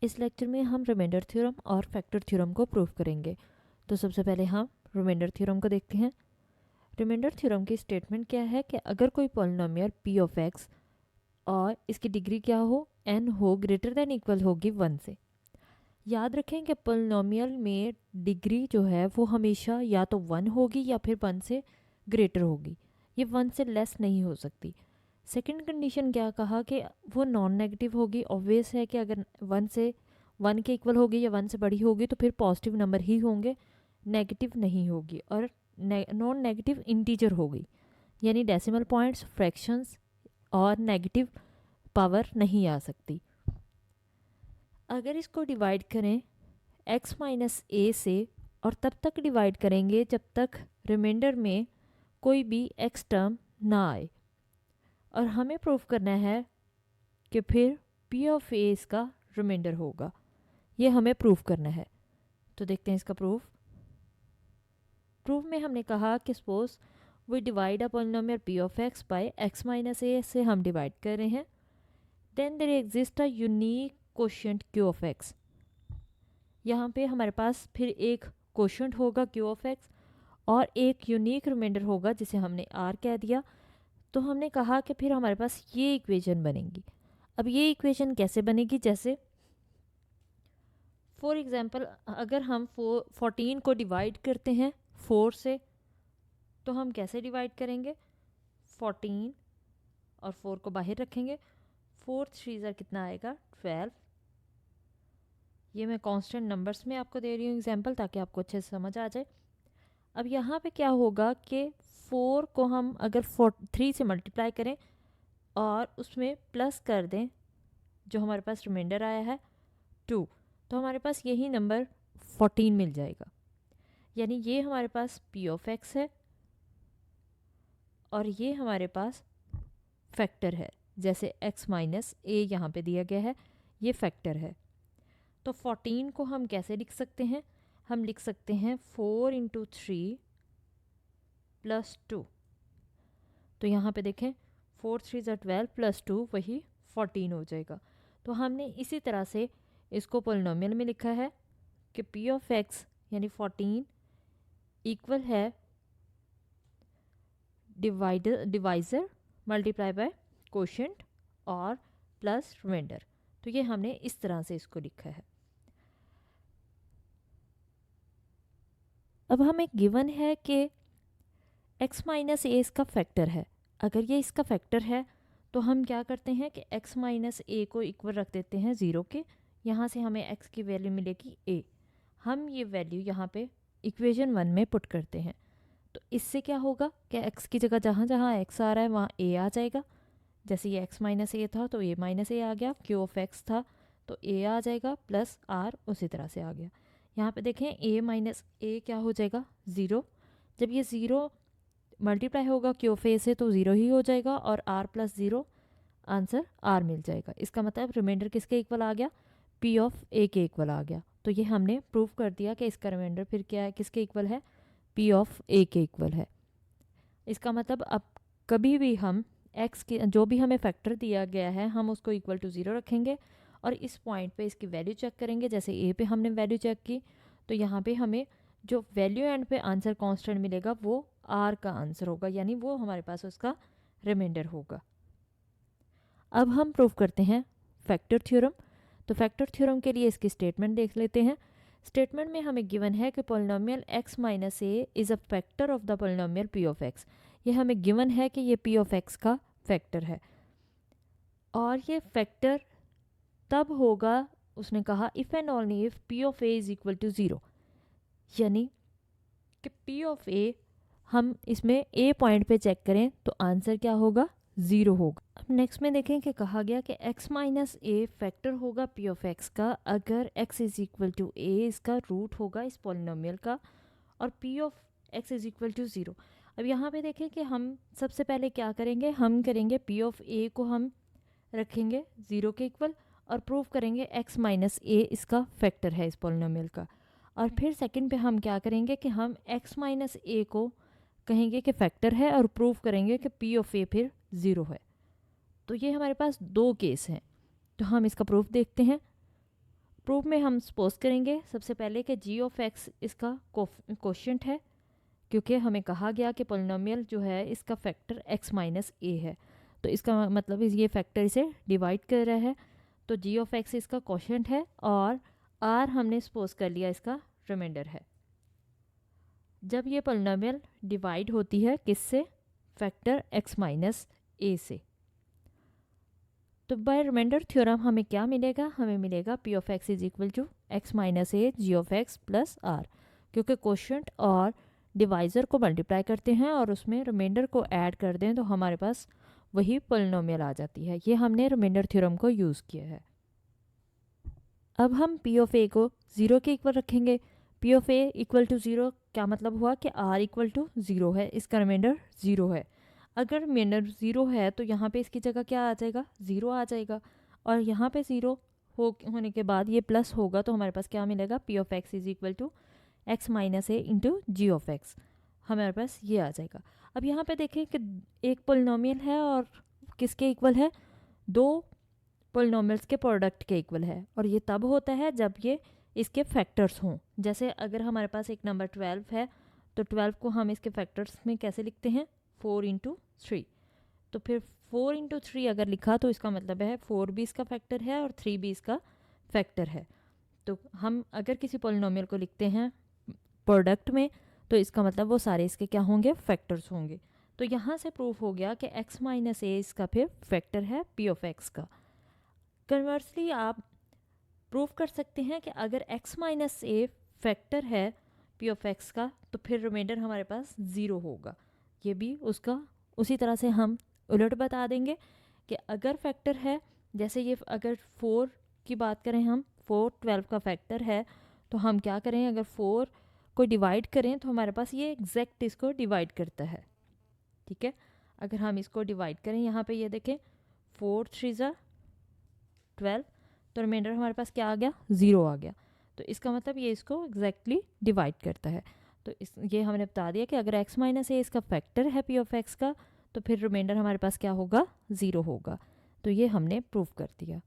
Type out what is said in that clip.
इस लेक्चर में हम रिमाइंडर थ्योरम और फैक्टर थ्योरम को प्रूव करेंगे। तो सबसे पहले हम रिमाइंडर थ्योरम को देखते हैं। रिमाइंडर थ्योरम की स्टेटमेंट क्या है कि अगर कोई पॉलिनोमियल p ऑफ x और इसकी डिग्री क्या हो n हो ग्रेटर देन इक्वल होगी 1 से। याद रखें कि पॉलिनोमियल में डिग्री जो है वो हमेशा या तो 1 होगी या फिर 1 से ग्रेटर होगी, ये 1 से लेस नहीं हो सकती। सेकंड कंडीशन क्या कहा कि वो नॉन नेगेटिव होगी। ऑब्वियस है कि अगर 1 के इक्वल होगी या 1 से बड़ी होगी तो फिर पॉजिटिव नंबर ही होंगे, नेगेटिव नहीं होगी। और नॉन नेगेटिव इंटीजर होगी, यानी डेसिमल पॉइंट्स, फ्रैक्शंस और नेगेटिव पावर नहीं आ सकती। अगर इसको डिवाइड करें x माइनस ए से, और तब तक डिवाइड करेंगे जब तक रिमाइंडर में कोई भी x टर्म ना आए, और हमें प्रूव करना है कि फिर p ऑफ a इसका रिमाइंडर होगा। ये हमें प्रूव करना है। तो देखते हैं इसका प्रूफ। में हमने कहा कि suppose we divide a polynomial p of x by x minus a से हम डिवाइड कर रहे हैं। Then there exist a unique quotient q of x। यहाँ पे हमारे पास फिर एक कोशेंट होगा q ऑफ x और एक यूनिक रिमाइंडर होगा जिसे हमने r कह दिया। तो हमने कहा कि फिर हमारे पास ये इक्वेशन बनेगी। अब ये इक्वेशन कैसे बनेगी, जैसे फॉर एग्जांपल अगर हम 14 को डिवाइड करते हैं 4 से, तो हम कैसे डिवाइड करेंगे, 14 और 4 को बाहर रखेंगे, 4 3 कितना आएगा 12। ये मैं कांस्टेंट नंबर्स में आपको दे रही हूँ एग्जांपल, ताकि आपको अच्छे से समझ आ जाए। अब यहाँ पे क्या होगा कि 4 को हम अगर 3 से मल्टीप्लाई करें और उसमें प्लस कर दें जो हमारे पास रिमाइंडर आया है 2, तो हमारे पास यही नंबर 14 मिल जाएगा। यानी ये हमारे पास p ऑफ x है और ये हमारे पास फैक्टर है, जैसे x माइनस ए यहाँ पे दिया गया है, ये फैक्टर है। तो 14 को हम कैसे लिख सकते हैं, हम लिख सकते हैं 4 इंटू 3 प्लस 2। तो यहाँ पे देखें 4 3 12 प्लस 2 वही 14 हो जाएगा। तो हमने इसी तरह से इसको पोलिनोमियल में लिखा है कि p ऑफ x यानी 14 इक्वल है डिवाइज़र मल्टीप्लाई बाय कोशेंट और प्लस रिमाइंडर। तो ये हमने इस तरह से इसको लिखा है। अब हमें गिवन है कि x माइनस ए इसका फैक्टर है। अगर ये इसका फैक्टर है तो हम क्या करते हैं कि x माइनस ए को इक्वल रख देते हैं 0 के। यहाँ से हमें x की वैल्यू मिलेगी a। हम ये वैल्यू यहाँ पे इक्वेशन 1 में पुट करते हैं। तो इससे क्या होगा कि x की जगह जहाँ जहाँ x आ रहा है वहाँ a आ जाएगा। जैसे ये x माइनस ए था तो a माइनस ए आ गया, q ऑफ x था तो a आ जाएगा, प्लस r उसी तरह से आ गया। यहाँ पे देखें a माइनस ए क्या हो जाएगा 0। जब ये 0 मल्टीप्लाई होगा q ऑफ a से तो 0 ही हो जाएगा और r प्लस 0 आंसर r मिल जाएगा। इसका मतलब रिमाइंडर किसके इक्वल आ गया, p ऑफ a के इक्वल आ गया। तो ये हमने प्रूव कर दिया कि इसका रिमाइंडर फिर क्या है, किसके इक्वल है, p ऑफ a के इक्वल है। इसका मतलब अब कभी भी हम x के जो भी हमें फैक्टर दिया गया है हम उसको इक्वल टू 0 रखेंगे और इस पॉइंट पे इसकी वैल्यू चेक करेंगे। जैसे a पे हमने वैल्यू चेक की तो यहाँ पे हमें जो वैल्यू एंड पे आंसर कांस्टेंट मिलेगा वो r का आंसर होगा, यानी वो हमारे पास उसका रिमाइंडर होगा। अब हम प्रूव करते हैं फैक्टर थ्योरम। तो फैक्टर थ्योरम के लिए इसकी स्टेटमेंट देख लेते हैं। स्टेटमेंट में हमें गिवन है कि polynomial x minus a is a factor of the polynomial p of x। ये हमें गिवन है कि ये p ऑफ x का फैक्टर है और ये फैक्टर तब होगा, उसने कहा if and only if p of a is equal to 0, यानी कि p ऑफ a हम इसमें a पॉइंट पे चेक करें तो आंसर क्या होगा 0 होगा। अब नेक्स्ट में देखें कि कहा गया कि x माइनस ए फैक्टर होगा p ऑफ x का अगर x is equal to a इसका रूट होगा इस पॉलिनोमियल का और p of x is equal to 0। अब यहाँ पे देखें कि हम सबसे पहले क्या करेंगे, हम करेंगे p ऑफ a को हम रखेंगे 0 के इक्वल और प्रूव करेंगे x माइनस ए इसका फैक्टर है इस पॉलिनोमियल का। और फिर सेकंड पे हम क्या करेंगे कि हम x माइनस ए को कहेंगे कि फैक्टर है और प्रूव करेंगे कि p ऑफ a फिर 0 है। तो ये हमारे पास दो केस हैं, तो हम इसका प्रूफ देखते हैं। प्रूफ में हम सपोज करेंगे सबसे पहले कि जी ऑफ एक्स इसका कोशेंट है, क्योंकि हमें कहा गया कि पोलिनोमियल जो है इसका फैक्टर x माइनस ए है, तो इसका मतलब ये फैक्टर इसे डिवाइड कर रहा है, तो जी ऑफ एक्स इसका कोशेंट है और r हमने सपोज कर लिया इसका रिमाइंडर है। जब ये पोलिनोमियल डिवाइड होती है किससे, फैक्टर x माइनस ए से, तो बाय रिमाइंडर थ्योरम हमें क्या मिलेगा, हमें मिलेगा p of x is equal to x minus a g of x plus r, क्योंकि कोशेंट और डिवाइज़र को मल्टीप्लाई करते हैं और उसमें रिमाइंडर को ऐड कर दें तो हमारे पास वही पोलिनोमियल आ जाती है। ये हमने रिमाइंडर थ्योरम को यूज़ किया है। अब हम p ऑफ a को 0 के इक्वल रखेंगे। p of a equal to 0 क्या मतलब हुआ कि r इक्वल टू 0 है, इसका रिमाइंडर 0 है। अगर रिमाइंडर 0 है तो यहाँ पे इसकी जगह क्या आ जाएगा, 0 आ जाएगा, और यहाँ पे 0 होने के बाद ये प्लस होगा तो हमारे पास क्या मिलेगा, p of x is equal to x minus a into g of x, हमारे पास ये आ जाएगा। अब यहाँ पे देखें कि एक पोलिनोमियल है और किसके इक्वल है, दो पोलिनोमियल्स के प्रोडक्ट के इक्वल है, और ये तब होता है जब ये इसके फैक्टर्स हों। जैसे अगर हमारे पास एक नंबर 12 है तो 12 को हम इसके फैक्टर्स में कैसे लिखते हैं, 4 इंटू 3, तो फिर 4 इंटू 3 अगर लिखा तो इसका मतलब है 4 भी इसका फैक्टर है और 3 भी इसका फैक्टर है। तो हम अगर किसी पोलिनोमियल को लिखते हैं प्रोडक्ट में तो इसका मतलब वो सारे इसके क्या होंगे, फैक्टर्स होंगे। तो यहाँ से प्रूफ हो गया कि x माइनस ए इसका फिर फैक्टर है p ऑफ x का। कन्वर्सली आप प्रूफ कर सकते हैं कि अगर x माइनस ए फैक्टर है p ऑफ x का तो फिर रिमाइंडर हमारे पास 0 होगा। ये भी उसका उसी तरह से हम उलट बता देंगे कि अगर फैक्टर है, जैसे ये अगर 4 की बात करें हम, 4 12 का फैक्टर है, तो हम क्या करें, अगर 4 को डिवाइड करें तो हमारे पास ये एग्जैक्ट इसको डिवाइड करता है। ठीक है, अगर हम इसको डिवाइड करें, यहाँ पे ये देखें 4 3 ज़ा 12, तो रिमाइंडर हमारे पास क्या आ गया, 0 आ गया, तो इसका मतलब ये इसको एग्जैक्टली डिवाइड करता है। तो ये हमने बता दिया कि अगर x माइनस ए इसका फैक्टर है p ऑफ x का तो फिर रिमाइंडर हमारे पास क्या होगा, 0 होगा। तो ये हमने प्रूफ कर दिया।